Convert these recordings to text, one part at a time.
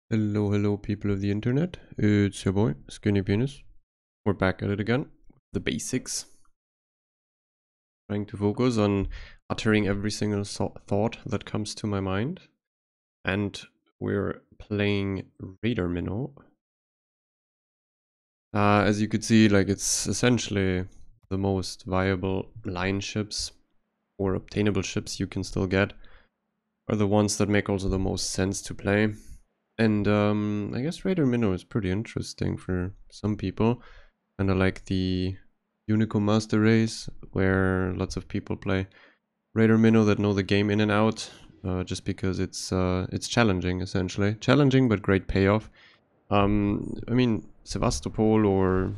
Hello, hello, people of the internet. It's your boy, Skinny Penis. We're back at it again. The basics. Trying to focus on uttering every single thought that comes to my mind. And we're playing Raider Mino. As you could see, like, it's essentially the most viable line ships or obtainable ships you can still get are the ones that make also the most sense to play. And I guess Raider Mino is pretty interesting for some people. Kind of like the Unico Master Race, where lots of people play Raider Minnow that know the game in and out, just because it's challenging, essentially. Challenging, but great payoff. I mean, Sevastopol or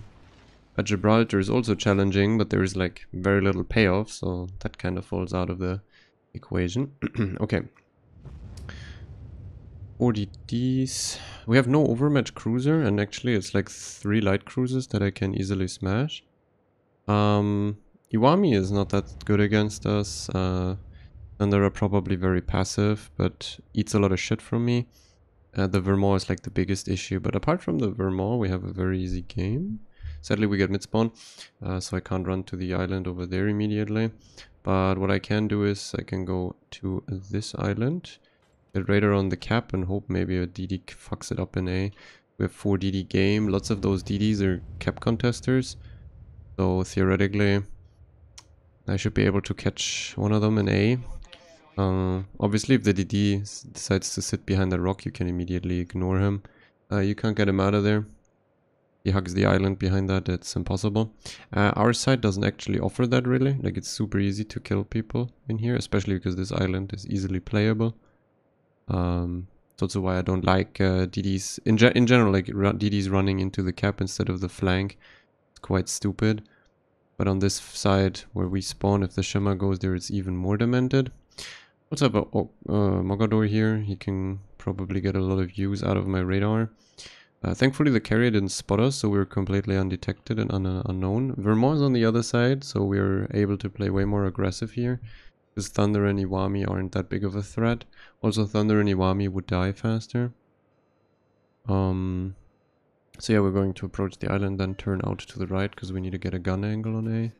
Gibraltar is also challenging, but there is like very little payoff, so that kind of falls out of the equation. Okay. 40Ds. We have no overmatch cruiser, and actually it's like 3 light cruisers that I can easily smash. Iwami is not that good against us. Thunder are probably very passive, but eats a lot of shit from me. The Vermont is like the biggest issue, but apart from the Vermont, we have a very easy game. Sadly, we get mid-spawn, so I can't run to the island over there immediately. But what I can do is I can go to this island, get Raider on the cap, and hope maybe a DD fucks it up in A. We have 4 DD game. Lots of those DDs are cap contesters, so theoretically I should be able to catch one of them in A. Obviously, if the DD decides to sit behind the rock, you can immediately ignore him. You can't get him out of there. He hugs the island behind that, it's impossible. Our side doesn't actually offer that really. Like, it's super easy to kill people in here, especially because this island is easily playable. It's also why I don't like DDs. In general, like DDs running into the cap instead of the flank. It's quite stupid. But on this side, where we spawn, if the Shimmer goes there, it's even more demented. Also have a Mogador here. He can probably get a lot of use out of my radar. Thankfully, the carrier didn't spot us, so we were completely undetected and unknown. Vermont is on the other side, so we're able to play way more aggressive here. Because Thunder and Iwami aren't that big of a threat. Also, Thunder and Iwami would die faster. So yeah, we're going to approach the island, then turn out to the right, because we need to get a gun angle on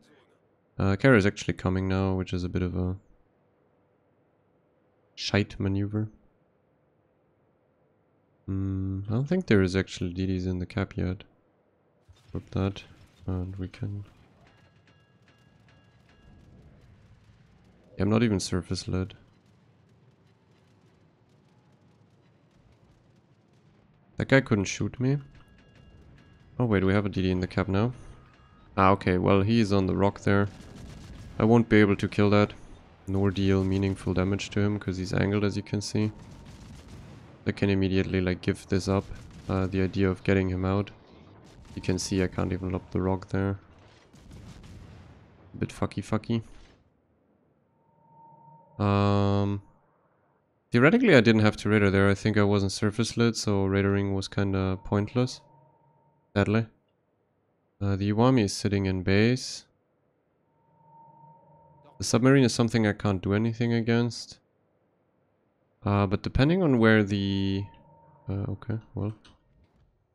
A. Carrier is actually coming now, which is a bit of a shite maneuver. I don't think there is actually DDs in the cap yet. Flip that, and we can... Yeah, I'm not even surface led. That guy couldn't shoot me. Oh wait, we have a DD in the cap now. Ah, okay, well, he's on the rock there. I won't be able to kill that, nor deal meaningful damage to him, because he's angled, as you can see. I can immediately, like, give this up, the idea of getting him out. You can see I can't even lob the rock there. A bit fucky. Theoretically, I didn't have to radar there. I think I wasn't surface lit, so radaring was kinda pointless. Sadly. The Iwami is sitting in base. The submarine is something I can't do anything against. But depending on where the... okay, well,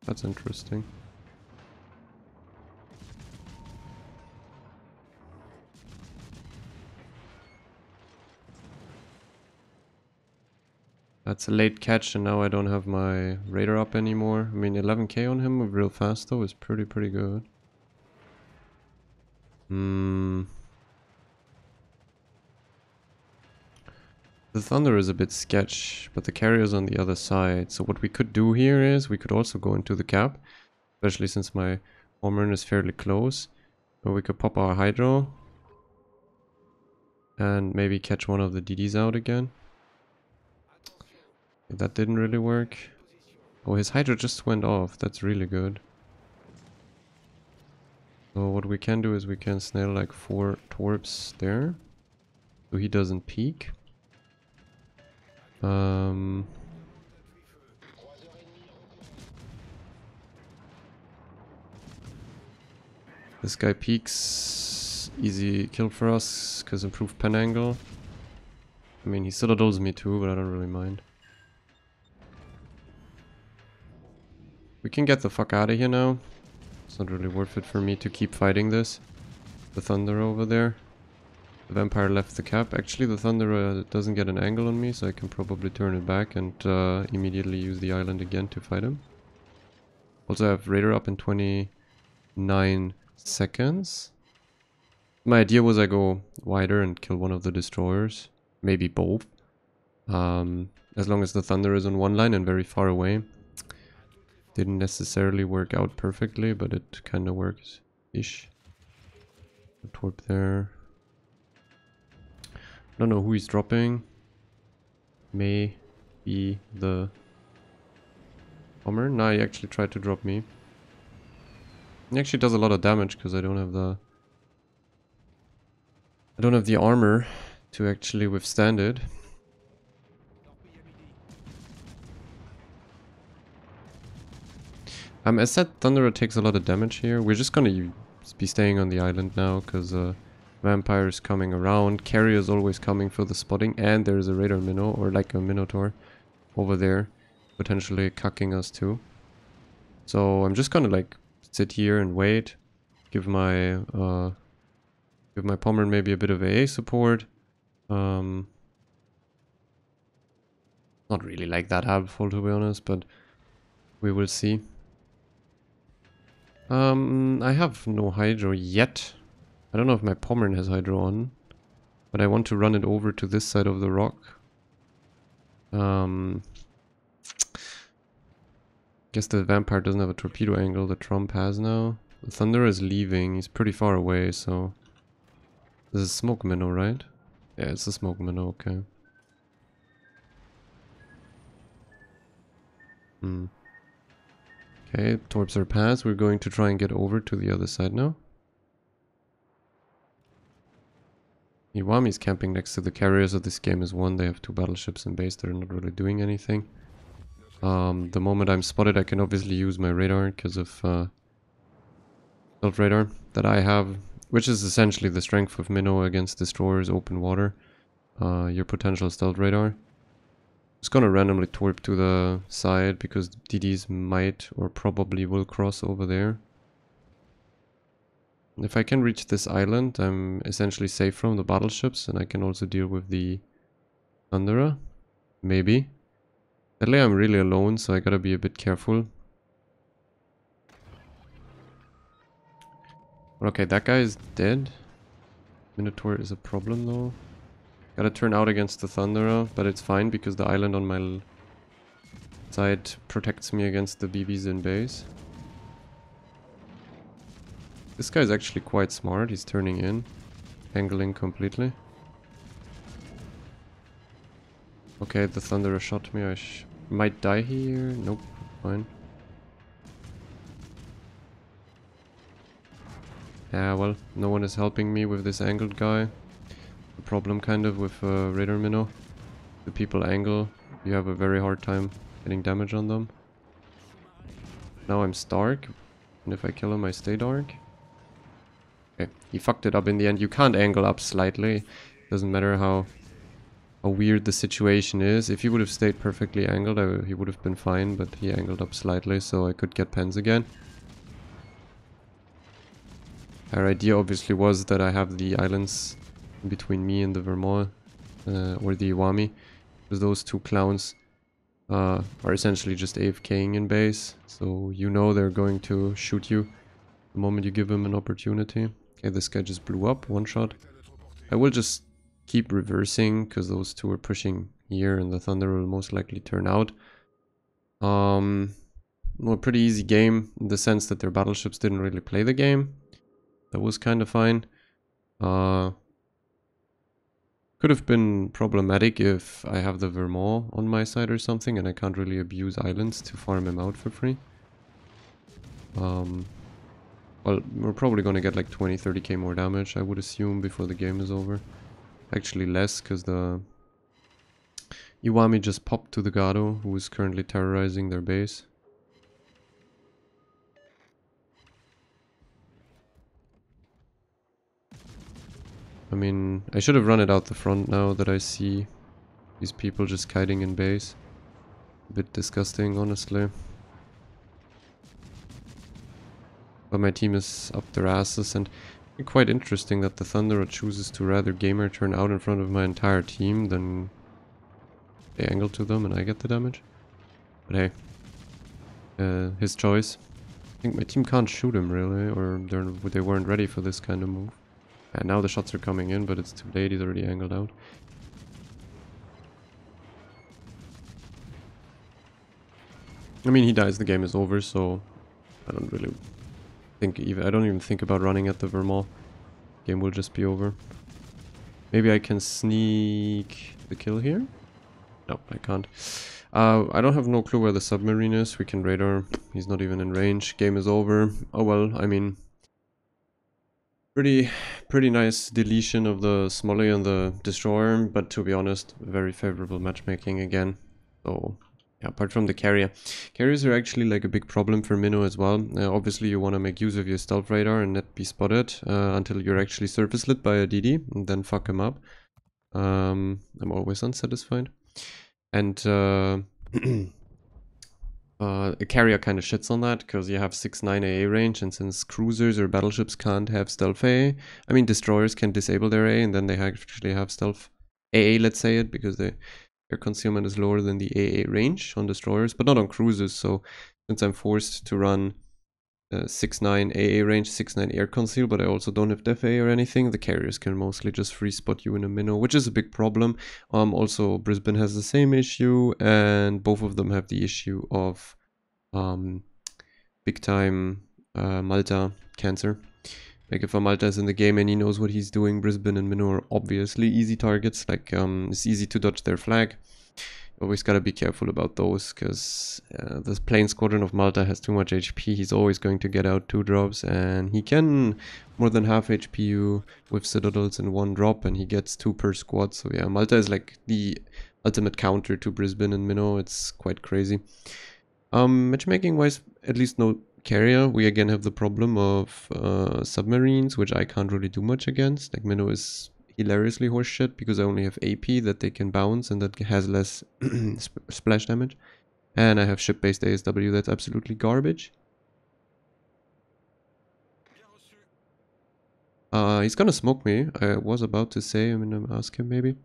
that's interesting. That's a late catch, and now I don't have my radar up anymore. I mean, 11k on him real fast though is pretty good. The Thunder is a bit sketch, but the carrier's on the other side. So what we could do here is we could also go into the cap, especially since my Homerun is fairly close. Or we could pop our Hydro and maybe catch one of the DDs out again. That didn't really work. Oh, his Hydro just went off. That's really good. So what we can do is we can snail like 4 torps there, so he doesn't peek. This guy peeks. Easy kill for us, because improved pen angle. I mean, he still adults me too, but I don't really mind. We can get the fuck out of here now. It's not really worth it for me to keep fighting this. The Thunder over there. The Vampire left the cap. Actually, the Thunder doesn't get an angle on me, so I can probably turn it back and immediately use the island again to fight him. Also, I have Raider up in 29 seconds. My idea was I go wider and kill one of the destroyers. Maybe both. As long as the Thunder is on one line and very far away. Didn't necessarily work out perfectly, but it kind of works-ish. Torp there. I don't know who he's dropping. May be the bomber. Nah, he actually tried to drop me. He actually does a lot of damage because I don't have the armor to actually withstand it. As said, Thunderer takes a lot of damage here. We're just gonna be staying on the island now because Vampire is coming around. Carrier is always coming for the spotting, and there's a Raider Minnow, or like a Minotaur over there, potentially cucking us too. So I'm just gonna like sit here and wait, give my Pommern maybe a bit of AA support. Not really like that helpful, to be honest, but we will see. I have no Hydro yet. I don't know if my Pommern has Hydro on, but I want to run it over to this side of the rock. Guess the Vampire doesn't have a torpedo angle, the Trump has now. The Thunder is leaving, he's pretty far away, so... This is a Smoke Minnow, right? Yeah, it's a Smoke Minnow, okay. Okay, torps are passed. We're going to try and get over to the other side now. Iwami's camping next to the carriers, so this game is won. They have 2 battleships in base. They're not really doing anything. The moment I'm spotted, I can obviously use my radar because of stealth radar that I have, which is essentially the strength of Minnow against destroyers, open water. Your potential stealth radar. Just gonna randomly torp to the side because DDs might or probably will cross over there. If I can reach this island, I'm essentially safe from the battleships, and I can also deal with the Thunderer. Maybe. Sadly, I'm really alone, so I gotta be a bit careful. Okay, that guy is dead. Minotaur is a problem though. Gotta turn out against the Thunderer, but it's fine because the island on my side protects me against the BBs in base. This guy's actually quite smart. He's turning in, angling completely. Okay, the Thunderer shot me. I might die here. Nope, fine. Yeah, well, no one is helping me with this angled guy. The problem kind of with Raider Minnow. The people angle, you have a very hard time getting damage on them. Now I'm Stark, and if I kill him I stay Dark. Okay, he fucked it up in the end. You can't angle up slightly. Doesn't matter how weird the situation is. If he would have stayed perfectly angled, he would have been fine, but he angled up slightly, so I could get pens again. Our idea obviously was that I have the islands between me and the Vermeer, or the Iwami, because those 2 clowns are essentially just AFKing in base, so you know they're going to shoot you the moment you give them an opportunity. Okay, this guy just blew up, 1 shot. I will just keep reversing, because those 2 are pushing here, and the Thunder will most likely turn out. Well, pretty easy game, in the sense that their battleships didn't really play the game. That was kind of fine. Could have been problematic if I have the Vermeer on my side or something and I can't really abuse islands to farm him out for free. Well, we're probably gonna get like 20-30k more damage, I would assume, before the game is over. Actually less, because the Iwami just popped to the Gado, who is currently terrorizing their base. I mean, I should have run it out the front now that I see these people just kiting in base. A bit disgusting, honestly. But my team is up their asses, and quite interesting that the Thunderer chooses to rather gamer turn out in front of my entire team than they angle to them and I get the damage. But hey, his choice. I think my team can't shoot him really, or they weren't ready for this kind of move. And now the shots are coming in, but it's too late, he's already angled out. I mean, he dies, the game is over, so I don't really think I don't even think about running at the Vermont. Game will just be over. Maybe I can sneak the kill here? No, I can't. I don't have no clue where the submarine is. We can radar. He's not even in range. Game is over. Oh well, I mean, pretty nice deletion of the Smolly and the Destroyer, but to be honest, very favorable matchmaking again. So yeah, apart from the carrier. Carriers are actually like a big problem for Mino as well. Obviously you want to make use of your stealth radar and not be spotted until you're actually surface lit by a DD, and then fuck him up. I'm always unsatisfied. And a carrier kind of shits on that because you have 6-9 AA range, and since cruisers or battleships can't have stealth AA, I mean destroyers can disable their A and then they actually have stealth AA, let's say it, because their concealment is lower than the AA range on destroyers, but not on cruisers. So since I'm forced to run 6-9 AA range, 6-9 air conceal, but I also don't have def A or anything, the carriers can mostly just free spot you in a minnow, which is a big problem. Also Brisbane has the same issue, and both of them have the issue of big time Malta cancer. Like if a Malta is in the game and he knows what he's doing, Brisbane and Mino are obviously easy targets. Like it's easy to dodge their flag. Always gotta be careful about those, because this plane squadron of Malta has too much HP. He's always going to get out 2 drops, and he can more than half HP you with citadels in 1 drop, and he gets 2 per squad. So yeah, Malta is like the ultimate counter to Brisbane and Mino. It's quite crazy. Matchmaking wise, at least no carrier. We again have the problem of submarines, which I can't really do much against. Like Mino is hilariously horseshit because I only have AP that they can bounce and that has less splash damage. And I have ship-based ASW that's absolutely garbage. He's gonna smoke me. I was about to say, I'm gonna ask him maybe.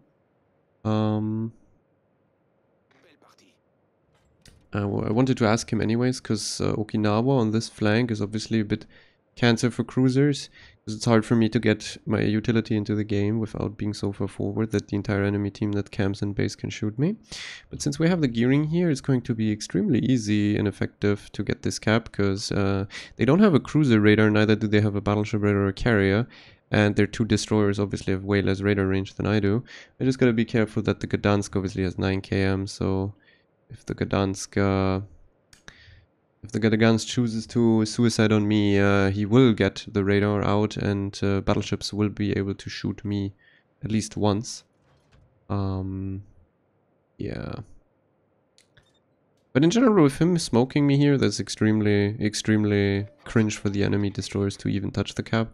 I wanted to ask him anyways, because Okinawa on this flank is obviously a bit cancer for cruisers, because it's hard for me to get my utility into the game without being so far forward that the entire enemy team that camps in base can shoot me. But since we have the gearing here, it's going to be extremely easy and effective to get this cap, because they don't have a cruiser radar, neither do they have a battleship radar or a carrier, and their 2 destroyers obviously have way less radar range than I do. I just gotta be careful that the Gdansk obviously has 9 km, so if the Gdansk chooses to suicide on me, he will get the radar out, and battleships will be able to shoot me at least once. Yeah. But in general, with him smoking me here, that's extremely cringe for the enemy destroyers to even touch the cap.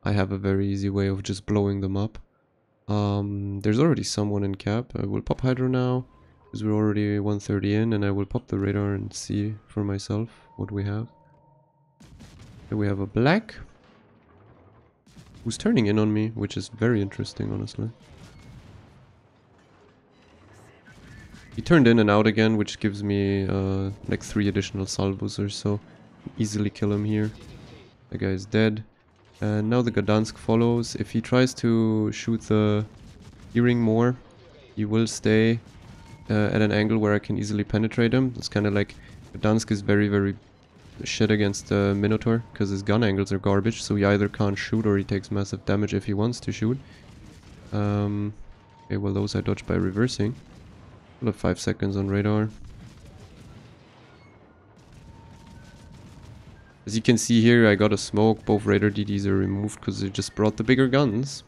I have a very easy way of just blowing them up. There's already someone in cap. I will pop Hydro now, because we're already 130 in, and I will pop the radar and see for myself what we have. Here we have a black, who's turning in on me, which is very interesting, honestly. He turned in and out again, which gives me like 3 additional salvos or so. Easily kill him here. The guy is dead. And now the Gdansk follows. If he tries to shoot the gearing more, he will stay at an angle where I can easily penetrate him. It's kind of like Gdansk is very shit against Minotaur, because his gun angles are garbage, so he either can't shoot or he takes massive damage if he wants to shoot. Okay, well those I dodged by reversing. We'll have 5 seconds on radar. As you can see here, I got a smoke. Both radar DDs are removed because they just brought the bigger guns.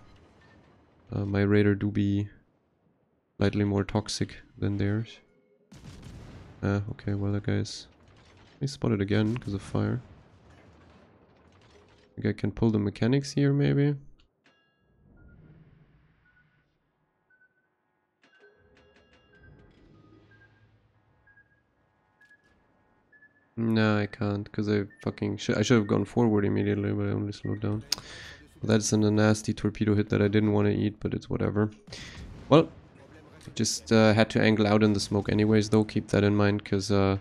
My radar do be slightly more toxic than theirs. Okay, well that guy's... He spotted again because of fire. I think I can pull the mechanics here maybe. No, I can't, because I fucking I should have gone forward immediately, but I only slowed down. Well, that's a nasty torpedo hit that I didn't want to eat, but it's whatever. Well, just had to angle out in the smoke anyways, though. Keep that in mind, because I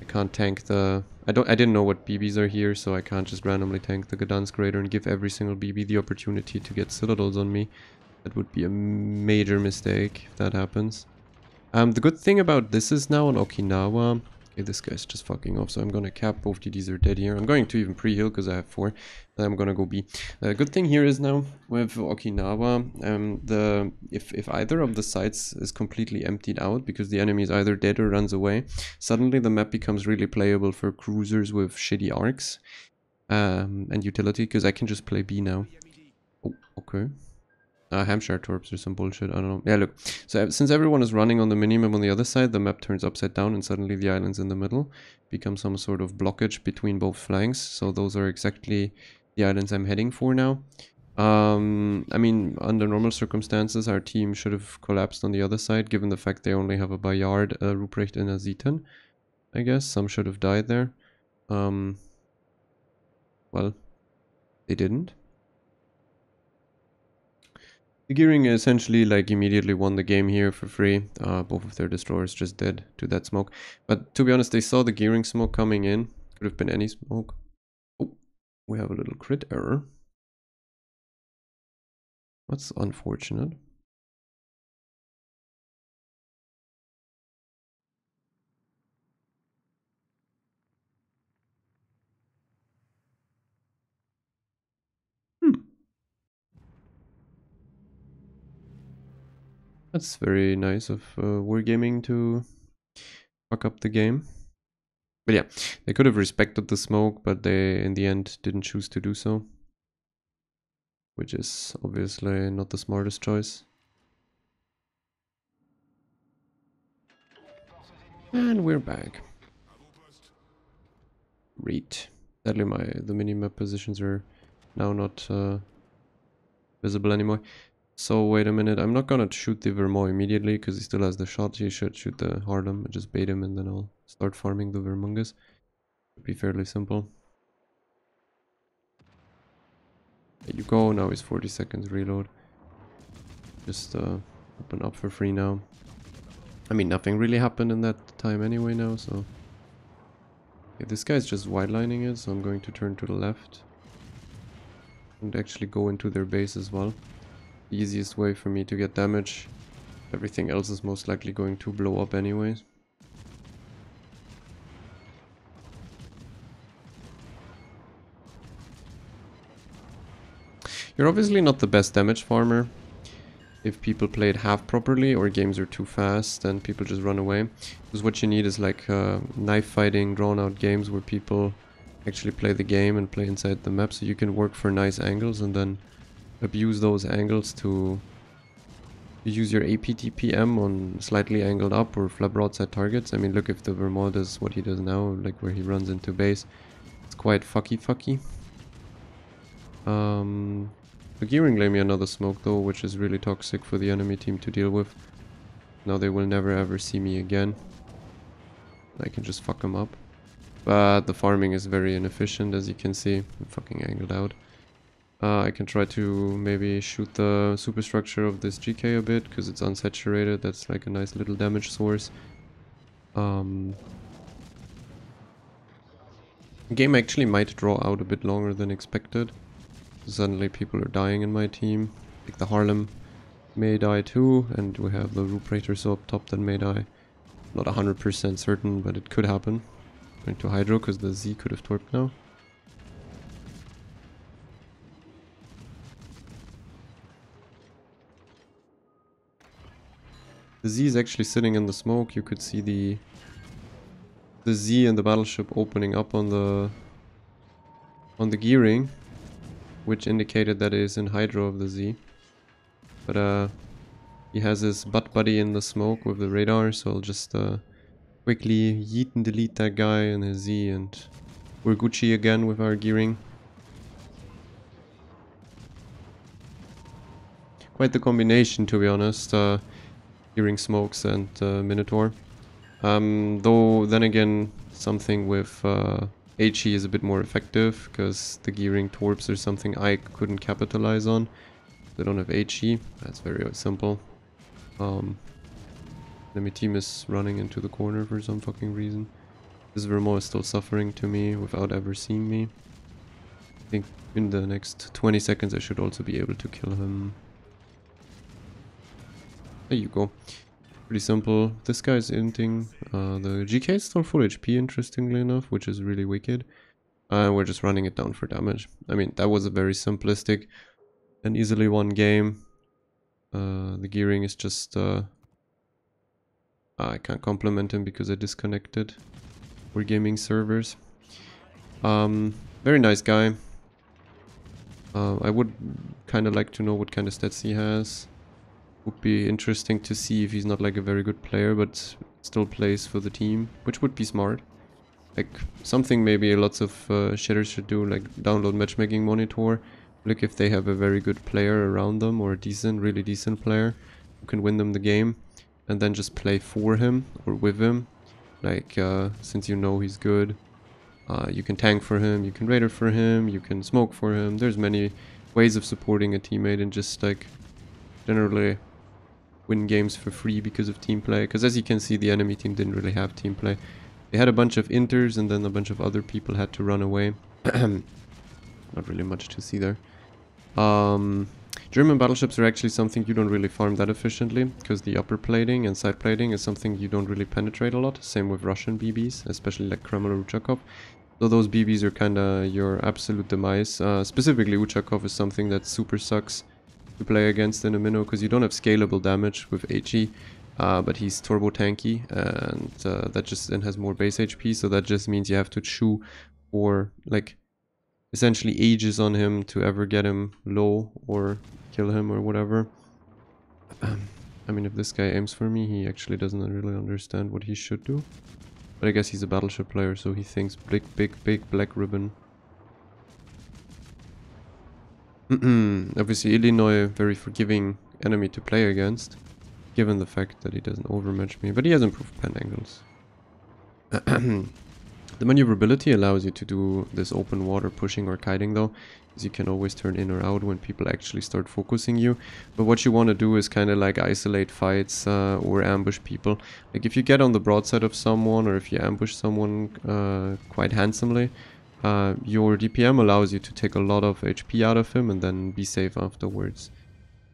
can't tank the... I didn't know what BBs are here, so I can't just randomly tank the Gdansk Raider and give every single BB the opportunity to get citadels on me. That would be a major mistake if that happens. The good thing about this is now on Okinawa... Okay, this guy's just fucking off, so I'm gonna cap. Both DDs are dead here. I'm going to even pre-heal because I have 4. Then I'm gonna go B. The good thing here is now with Okinawa, if either of the sites is completely emptied out because the enemy is either dead or runs away, suddenly the map becomes really playable for cruisers with shitty arcs and utility, because I can just play B now. Oh, okay. Hampshire torps or some bullshit, I don't know. Yeah, look. So since everyone is running on the minimap on the other side, the map turns upside down and suddenly the islands in the middle become some sort of blockage between both flanks. So those are exactly the islands I'm heading for now. I mean, under normal circumstances, our team should have collapsed on the other side, given the fact they only have a Bayard, a Ruprecht, and a Zieten. I guess some should have died there. Well, they didn't. The Gearing essentially like immediately won the game here for free. Both of their destroyers just dead to that smoke. But to be honest, they saw the Gearing smoke coming in. Could have been any smoke. Oh, we have a little crit error. That's unfortunate. That's very nice of Wargaming to fuck up the game. But yeah, they could have respected the smoke, but they in the end didn't choose to do so. Which is obviously not the smartest choice. And we're back. Read. Sadly, the minimap positions are now not visible anymore. So wait a minute, I'm not gonna shoot the Vermont immediately because he still has the shot. He should shoot the Harlem and just bait him, and then I'll start farming the Vermungus. It'd be fairly simple. There you go. Now he's 40 seconds reload. Just open up for free now. I mean, nothing really happened in that time anyway now, so... Okay, this guy's just wide-lining it, so I'm going to turn to the left. And actually go into their base as well. The easiest way for me to get damage. Everything else is most likely going to blow up anyways. You're obviously not the best damage farmer if people play it half properly or games are too fast and people just run away. Because what you need is like knife fighting, drawn out games where people actually play the game and play inside the map, so you can work for nice angles and then abuse those angles to use your APTPM on slightly angled up or flat broadside targets. I mean, look, if the Vermont does what he does now, like where he runs into base, it's quite fucky. The Gearing lay me another smoke though, which is really toxic for the enemy team to deal with. Now they will never ever see me again. I can just fuck them up. But the farming is very inefficient, as you can see. I'm fucking angled out. I can try to maybe shoot the superstructure of this GK a bit, because it's unsaturated. That's like a nice little damage source. The game actually might draw out a bit longer than expected. Suddenly people are dying in my team. Like the Harlem may die too, and we have the Ruprechter so up top that may die. Not 100% certain, but it could happen. Going to Hydro, because the Z could have torped now. The Z is actually sitting in the smoke. You could see the Z and the battleship opening up on the gearing, which indicated that it is in Hydro of the Z. But he has his butt buddy in the smoke with the radar, so I'll just quickly yeet and delete that guy and his Z, and we're Gucci again with our gearing. Quite the combination, to be honest. Gearing smokes and Minotaur. Though then again, something with HE is a bit more effective because the gearing torps are something I couldn't capitalize on. They don't have HE. That's very simple. Enemy team is running into the corner for some fucking reason. This Vermo is still suffering to me without ever seeing me. I think in the next 20 seconds I should also be able to kill him. There you go. Pretty simple. This guy's inting. The GK is still full HP, interestingly enough, which is really wicked. We're just running it down for damage. I mean, that was a very simplistic and easily won game. The gearing is just... I can't compliment him because I disconnected. We're gaming servers. Very nice guy. I would kind of like to know what kind of stats he has. Would be interesting to see if he's not like a very good player, but still plays for the team, which would be smart. Like something maybe lots of shitters should do, like download matchmaking monitor. Look if they have a very good player around them or a decent, really decent player who can win them the game, and then just play for him or with him. Like since you know he's good, you can tank for him, you can raider for him, you can smoke for him. There's many ways of supporting a teammate and just like generally win games for free because of team play. Because as you can see, the enemy team didn't really have team play. They had a bunch of inters and then a bunch of other people had to run away. Not really much to see there. German battleships are actually something you don't really farm that efficiently, because the upper plating and side plating is something you don't really penetrate a lot. Same with Russian BBs, especially like Kreml or Uchakov. So those BBs are kinda your absolute demise. Specifically Uchakov is something that super sucks to play against in a Mino, because you don't have scalable damage with HE. But he's turbo tanky, and that just and has more base HP, so that just means you have to chew for like essentially ages on him to ever get him low or kill him or whatever. I mean, if this guy aims for me, he actually doesn't really understand what he should do. But I guess he's a battleship player, so he thinks big black ribbon. Obviously Illinois, very forgiving enemy to play against, given the fact that he doesn't overmatch me, but he has improved pen angles. The maneuverability allows you to do this open water pushing or kiting though, because you can always turn in or out when people actually start focusing you. But what you want to do is kind of like isolate fights or ambush people. Like if you get on the broadside of someone, or if you ambush someone quite handsomely, your DPM allows you to take a lot of HP out of him and then be safe afterwards.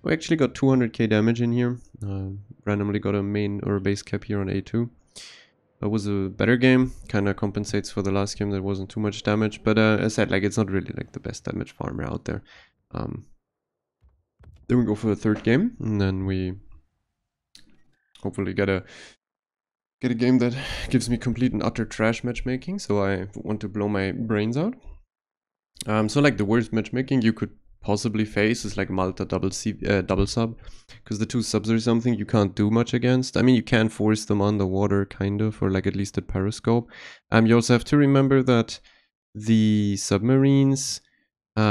We actually got 200k damage in here. Randomly got a main or base cap here on A2. That was a better game. Kind of compensates for the last game that wasn't too much damage. But as I said, like it's not really like the best damage farmer out there. Then we go for the third game, and then we hopefully get a game that gives me complete and utter trash matchmaking. So I want to blow my brains out. So like the worst matchmaking you could possibly face is like Malta double sub, because the two subs are something you can't do much against. I mean, you can force them underwater kind of, or like at least at periscope. You also have to remember that the submarines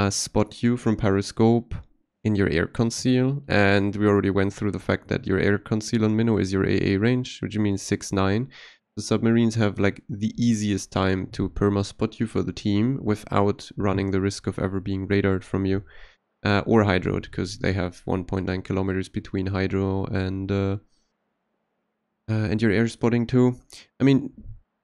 spot you from periscope in your air conceal, and we already went through the fact that your air conceal on Mino is your AA range, which means 6-9. The submarines have like the easiest time to perma spot you for the team without running the risk of ever being radared from you, or hydroed, because they have 1.9 kilometers between hydro and your air spotting too. I mean,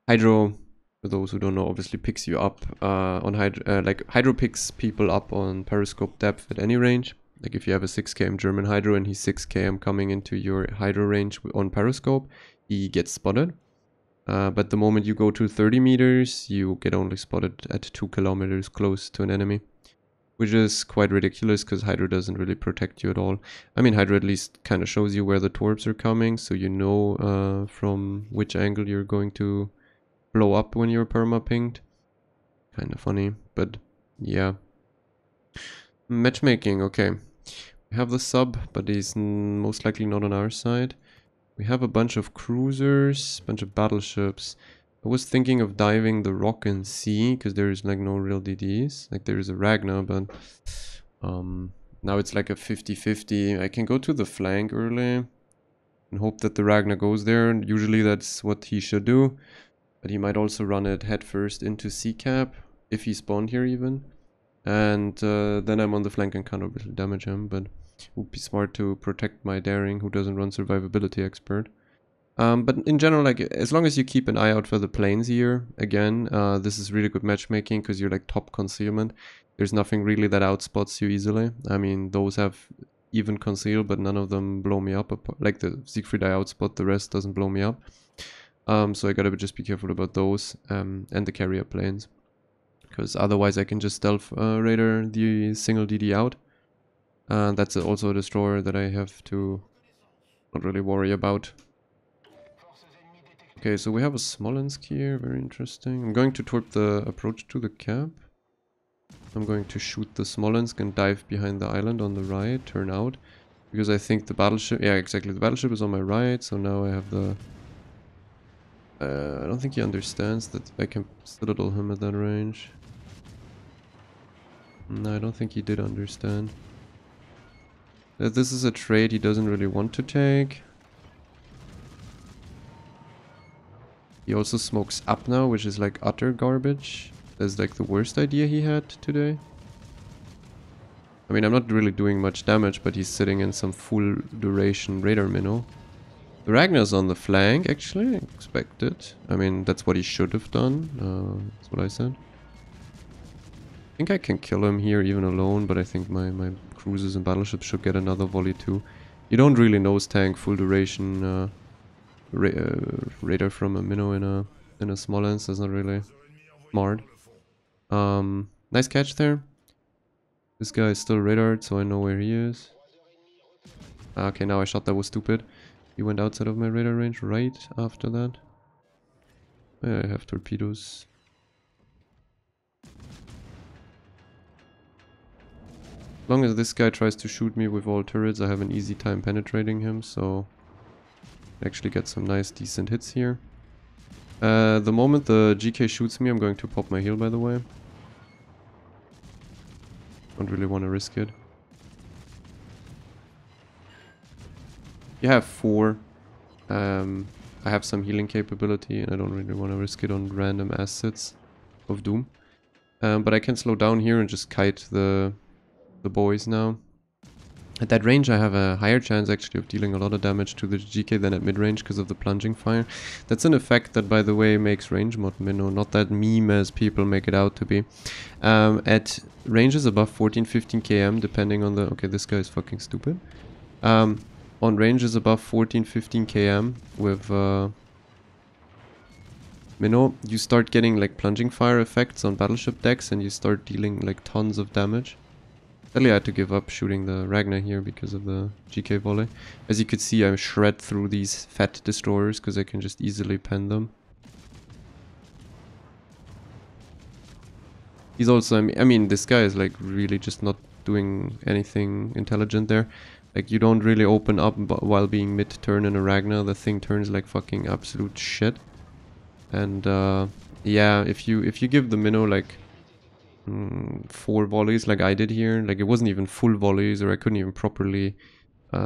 hydro, for those who don't know, obviously picks you up on hydro. Like hydro picks people up on periscope depth at any range. Like if you have a 6 km German hydro and he's 6 km coming into your hydro range on periscope, he gets spotted. But the moment you go to 30 meters, you get only spotted at 2 kilometers close to an enemy, which is quite ridiculous because Hydro doesn't really protect you at all. I mean, Hydro at least kind of shows you where the torps are coming, so you know from which angle you're going to blow up when you're perma-pinged. Kind of funny, but yeah. Matchmaking, okay. We have the sub, but he's most likely not on our side. We have a bunch of cruisers, bunch of battleships. I was thinking of diving the Rock and Sea, because there's like no real DDs. Like there is a Ragnar, but now it's like a 50-50. I can go to the flank early. and hope that the Ragnar goes there. And usually that's what he should do. But he might also run it headfirst into C-cap, if he spawned here even. And then I'm on the flank and can't obviously damage him, but it would be smart to protect my daring, who doesn't run survivability expert. But in general, like, as long as you keep an eye out for the planes here, again, this is really good matchmaking because you're like top concealment. There's nothing really that outspots you easily. I mean, those have even conceal, but none of them blow me up. Like the Siegfried I outspot, the rest doesn't blow me up. So I gotta just be careful about those and the carrier planes. Because otherwise I can just stealth raider the single DD out. That's also a destroyer that I have to not really worry about. Okay, so we have a Smolensk here, very interesting. I'm going to torp the approach to the camp. I'm going to shoot the Smolensk and dive behind the island on the right, turn out. Because I think the battleship, yeah exactly, the battleship is on my right, so now I have the... I don't think he understands that I can citadel him at that range. No, I don't think he did understand. That this is a trade he doesn't really want to take. He also smokes up now, which is like utter garbage. That's like the worst idea he had today. I mean, I'm not really doing much damage, but he's sitting in some full duration radar minnow. The Ragnar's on the flank, actually, expected. I mean, that's what he should have done. That's what I said. I think I can kill him here even alone, but I think my cruisers and battleships should get another volley too. You don't really nose tank full duration radar from a minnow in a Smolensk. That's not really smart. Nice catch there. This guy is still radared, so I know where he is. Okay, now I shot that was stupid. He went outside of my radar range right after that. Yeah, I have torpedoes. As long as this guy tries to shoot me with all turrets, I have an easy time penetrating him, so I actually get some nice decent hits here. The moment the GK shoots me, I'm going to pop my heal, by the way. Don't really want to risk it. You have 4. I have some healing capability and I don't really want to risk it on random assets of doom. But I can slow down here and just kite the boys now. At that range I have a higher chance actually of dealing a lot of damage to the GK than at mid-range because of the plunging fire. That's an effect that, by the way, makes range mod Minnow not that meme as people make it out to be. At ranges above 14-15 km, depending on the... Okay, this guy is fucking stupid. On ranges above 14-15 km with Minnow, you start getting like plunging fire effects on battleship decks and you start dealing like tons of damage. Sadly, I had to give up shooting the Ragnar here because of the GK volley. As you could see, I shred through these fat destroyers because I can just easily pen them. He's also, I mean, this guy is like really just not doing anything intelligent there. Like, you don't really open up while being mid-turn in a Ragnar. The thing turns like fucking absolute shit. And yeah, if you give the Minnow like 4 volleys like I did here, like it wasn't even full volleys, or I couldn't even properly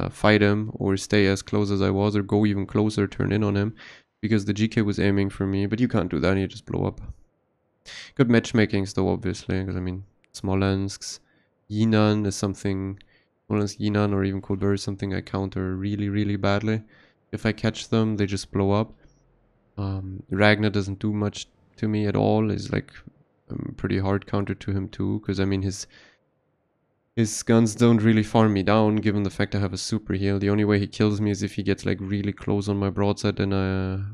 fight him or stay as close as I was or go even closer, turn in on him, because the GK was aiming for me. But you can't do that, you just blow up. Good matchmakings though, obviously, because I mean, Smolensk's Yinan is something, Smolensk Yinan or even Colbert is something I counter really, really badly. If I catch them, they just blow up. Ragnar doesn't do much to me at all. Is like pretty hard counter to him too, because I mean his guns don't really farm me down, given the fact I have a super heal. The only way he kills me is if he gets like really close on my broadside and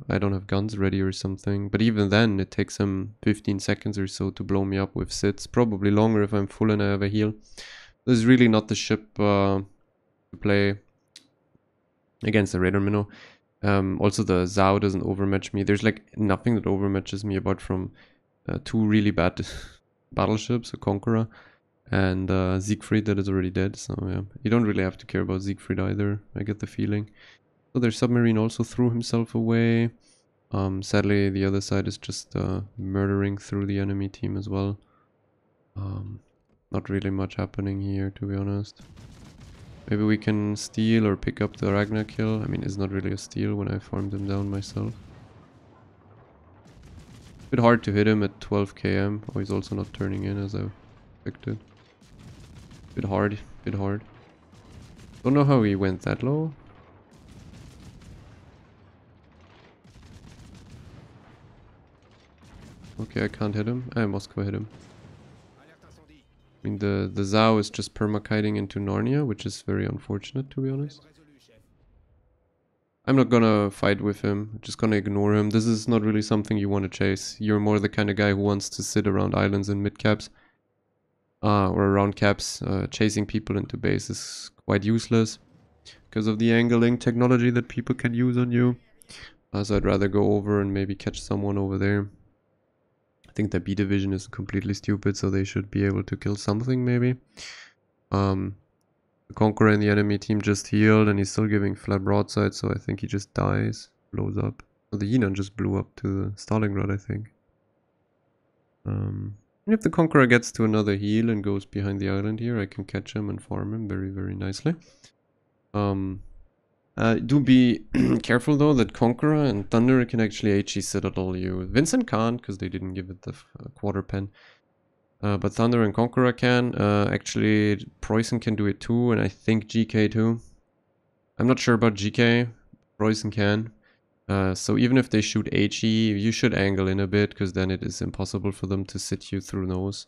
I don't have guns ready or something. But even then, it takes him 15 seconds or so to blow me up with sits. Probably longer if I'm full and I have a heal. This is really not the ship to play against the Raider Minnow. Also, the Zhao doesn't overmatch me. There's like nothing that overmatches me apart from 2 really bad battleships, a Conqueror and Siegfried that is already dead. So yeah, you don't really have to care about Siegfried either, I get the feeling. So their submarine also threw himself away. Sadly, the other side is just murdering through the enemy team as well. Not really much happening here, to be honest. Maybe we can steal or pick up the Ragnar kill. I mean, it's not really a steal when I farmed him down myself. Bit hard to hit him at 12 km. Oh, he's also not turning in as I expected. Bit hard, bit hard. Don't know how he went that low. Okay, I can't hit him. I must go hit him. I mean, the Zhao is just permakiting into Narnia, which is very unfortunate, to be honest. I'm not gonna fight with him, I'm just gonna ignore him. This is not really something you want to chase. You're more the kind of guy who wants to sit around islands and mid-caps. Or around caps. Chasing people into base is quite useless because of the angling technology that people can use on you. So I'd rather go over and maybe catch someone over there. I think the B division is completely stupid, so they should be able to kill something maybe. The Conqueror in the enemy team just healed and he's still giving flat broadside, so I think he just dies, blows up. Oh, the Yinan just blew up to the Stalingrad, I think. If the Conqueror gets to another heal and goes behind the island here, I can catch him and farm him very, very nicely. Do be careful though that Conqueror and Thunder can actually HE Citadel you. Vincent can't because they didn't give it the quarter pen. But Thunder and Conqueror can. Actually, Preußen can do it too, and I think GK too. I'm not sure about GK. Preußen can. So even if they shoot HE, you should angle in a bit, because then it is impossible for them to sit you through nose.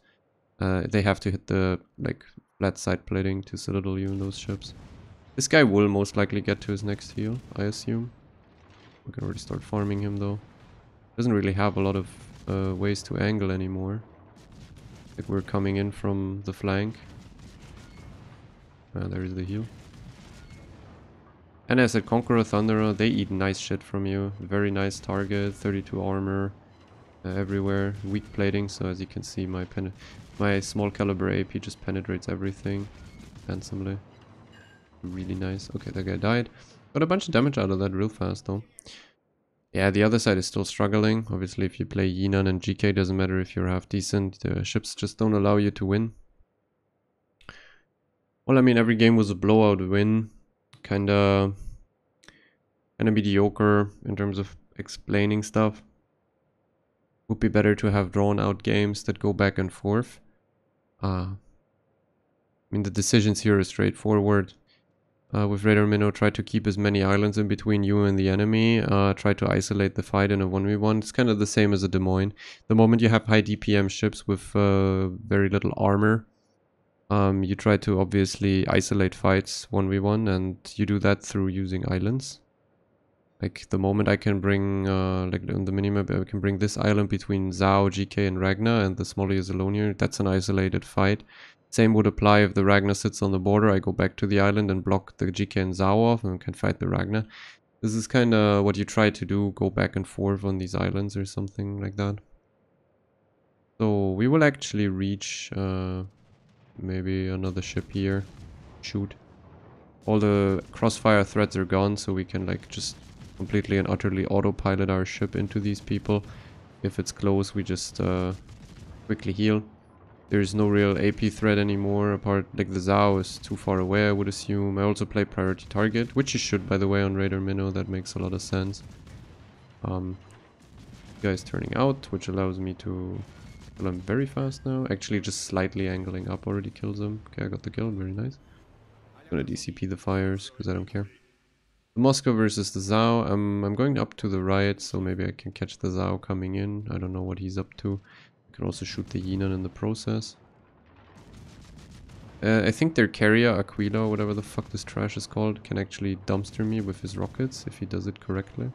They have to hit the flat side plating to Citadel you in those ships. This guy will most likely get to his next heal, I assume. We can already start farming him though. Doesn't really have a lot of ways to angle anymore. Like we're coming in from the flank. There is the heal. And as I said, Conqueror, Thunderer, they eat nice shit from you. Very nice target, 32 armor everywhere. Weak plating, so as you can see my small caliber AP just penetrates everything handsomely. Really nice. Okay, that guy died. Got a bunch of damage out of that real fast though. Yeah, the other side is still struggling. Obviously, if you play Yinan and GK, doesn't matter if you're half decent. The ships just don't allow you to win. Well, I mean, every game was a blowout win. Kinda mediocre in terms of explaining stuff. Would be better to have drawn out games that go back and forth. I mean, the decisions here are straightforward. With Raider Mino, try to keep as many islands in between you and the enemy. Try to isolate the fight in a 1v1. It's kind of the same as a Des Moines. The moment you have high DPM ships with very little armor, you try to obviously isolate fights 1v1, and you do that through using islands. Like the moment I can bring, like on the minimap, I can bring this island between Zhao, GK and Ragnar and the Smolly Zalonier. That's an isolated fight. Same would apply if the Ragnar sits on the border. I go back to the island and block the GK and Zhao off and can fight the Ragnar. This is kind of what you try to do, go back and forth on these islands or something like that. So we will actually reach maybe another ship here. Shoot. All the crossfire threats are gone, so we can like just completely and utterly autopilot our ship into these people. If it's close, we just quickly heal. There is no real AP threat anymore, apart like the Zhao is too far away, I would assume. I also play priority target, which you should, by the way, on Raider Minnow. That makes a lot of sense. Guy's turning out, which allows me to kill him very fast now. Actually, just slightly angling up already kills him. Okay, I got the kill, very nice. I'm gonna DCP the fires, because I don't care. The Moscow versus the Zhao. I'm going up to the right, so maybe I can catch the Zhao coming in. I don't know what he's up to. Can also shoot the Yinan in the process. I think their carrier, Aquila, whatever the fuck this trash is called, can actually dumpster me with his rockets if he does it correctly.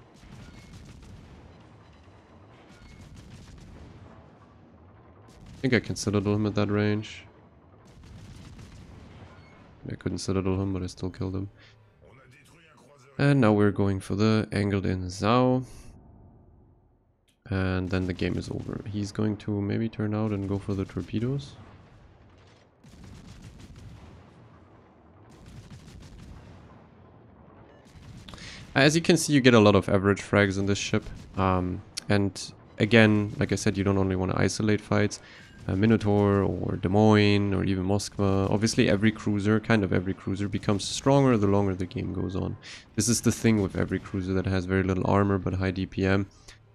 I think I can Citadel him at that range. I couldn't Citadel him, but I still killed him. And now we're going for the angled in Zhao. And then the game is over. He's going to maybe turn out and go for the torpedoes. As you can see, you get a lot of average frags in this ship. And again, like I said, you don't only want to isolate fights. Minotaur or Des Moines or even Moskva. Obviously every cruiser, kind of every cruiser, becomes stronger the longer the game goes on. This is the thing with every cruiser that has very little armor but high DPM.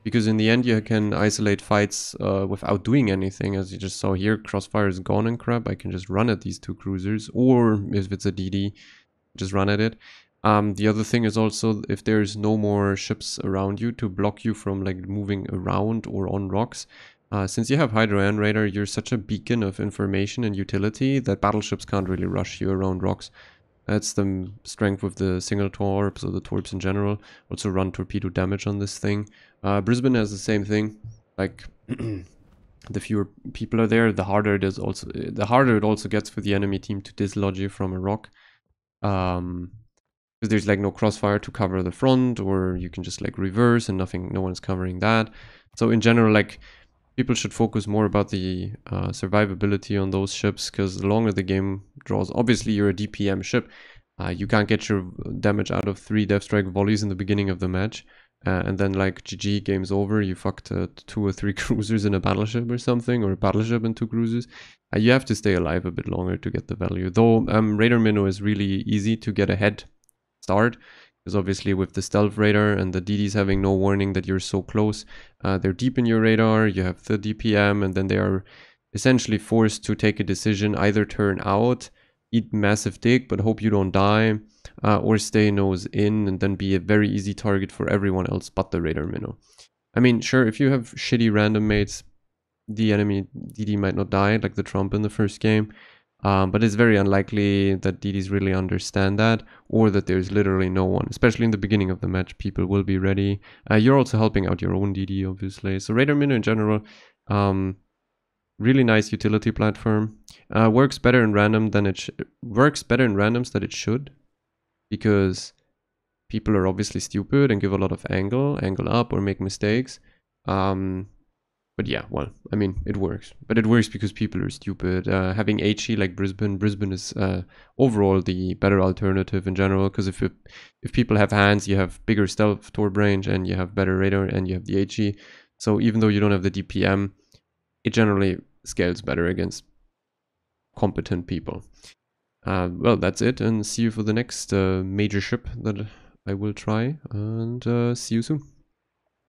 Because in the end you can isolate fights without doing anything, as you just saw here. Crossfire is gone and crap. I can just run at these two cruisers, or if it's a DD, just run at it. The other thing is also if there's no more ships around you to block you from like moving around or on rocks. Since you have Hydro and Radar, you're such a beacon of information and utility that battleships can't really rush you around rocks. That's the strength with the single torps or the torps in general. Also run torpedo damage on this thing. Brisbane has the same thing. Like the fewer people are there, the harder it also gets for the enemy team to dislodge you from a rock. Because there's like no crossfire to cover the front, or you can just like reverse and no one's covering that. So in general, like people should focus more about the survivability on those ships, because the longer the game draws, obviously you're a DPM ship. You can't get your damage out of 3 Death Strike volleys in the beginning of the match. And then like GG, game's over, you fucked 2 or 3 cruisers in a battleship or something, or a battleship and 2 cruisers. You have to stay alive a bit longer to get the value. Though Radar Mino is really easy to get ahead start, because obviously with the stealth radar and the DDs having no warning that you're so close, they're deep in your radar, you have the DPM, and then they are essentially forced to take a decision, either turn out, eat massive dick but hope you don't die, or stay nose in and then be a very easy target for everyone else but the radar minnow. I mean, sure, if you have shitty random mates, the enemy DD might not die like the Trump in the first game. But it's very unlikely that DDs really understand that, or that there's literally no one. Especially in the beginning of the match, people will be ready. You're also helping out your own DD, obviously. So Radar Mino in general, really nice utility platform. Works better in random than works better in randoms than it should, because people are obviously stupid and give a lot of angle up, or make mistakes. But yeah, well, I mean, it works. But it works because people are stupid. Having HE like Brisbane is overall the better alternative in general, because if people have hands, you have bigger stealth torp range, and you have better radar, and you have the HE. So even though you don't have the DPM, it generally scales better against competent people. Well, that's it, and see you for the next major ship that I will try, and see you soon.